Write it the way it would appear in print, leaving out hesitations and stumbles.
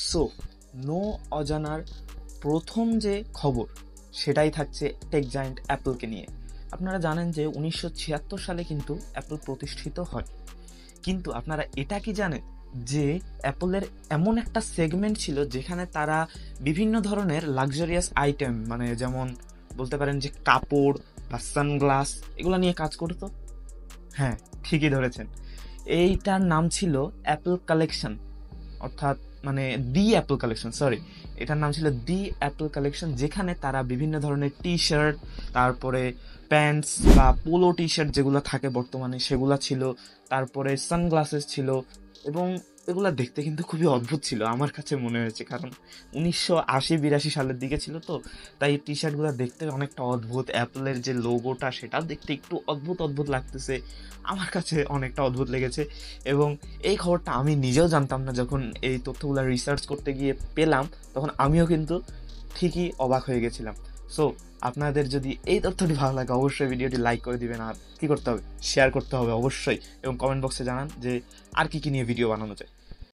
So no অজানার প্রথম যে খবর সেটাই থাকছে টেক জায়ান্ট অ্যাপলকে নিয়ে। আপনারা জানেন যে 1976 সালে কিন্তু অ্যাপল প্রতিষ্ঠিত হয়, কিন্তু আপনারা এটা কি জানেন যে অ্যাপলের এমন একটা সেগমেন্ট ছিল যেখানে তারা বিভিন্ন ধরনের লাক্সারিয়াস আইটেম, মানে যেমন বলতে পারেন যে কাপড় বা সানগ্লাস, এগুলো নিয়ে কাজ করতো। হ্যাঁ, ঠিকই ধরেছেন, এইটার নাম ছিল অ্যাপল কালেকশন, অর্থাৎ মানে দি অ্যাপল কালেকশন, সরি, এটার নাম ছিল দি অ্যাপল কালেকশন, যেখানে তারা বিভিন্ন ধরনের টি শার্ট, তারপরে প্যান্টস বা পোলো টি শার্ট যেগুলো থাকে বর্তমানে সেগুলা ছিল, তারপরে সানগ্লাসেস ছিল। এবং এগুলা দেখতে কিন্তু খুবই অদ্ভুত ছিল আমার কাছে মনে হয়েছে, কারণ 1980-82 সালের দিকে ছিল তো, তাই টি শার্টগুলো দেখতে অনেকটা অদ্ভুত, অ্যাপলের যে লোগোটা সেটাও দেখতে একটু অদ্ভুত অদ্ভুত লাগতেছে, আমার কাছে অনেকটা অদ্ভুত লেগেছে। এবং এই খবরটা আমি নিজেও জানতাম না, যখন এই তথ্যগুলো রিসার্চ করতে গিয়ে পেলাম তখন আমিও কিন্তু ঠিকই অবাক হয়ে গেছিলাম। সো আপনাদের যদি এই তথ্যটি ভালো লাগে অবশ্যই ভিডিওটি লাইক করে দিবেন, আর কি করতে হবে, শেয়ার করতে হবে অবশ্যই, এবং কমেন্ট বক্সে জানান যে আর কি কি নিয়ে ভিডিও বানানো যায়।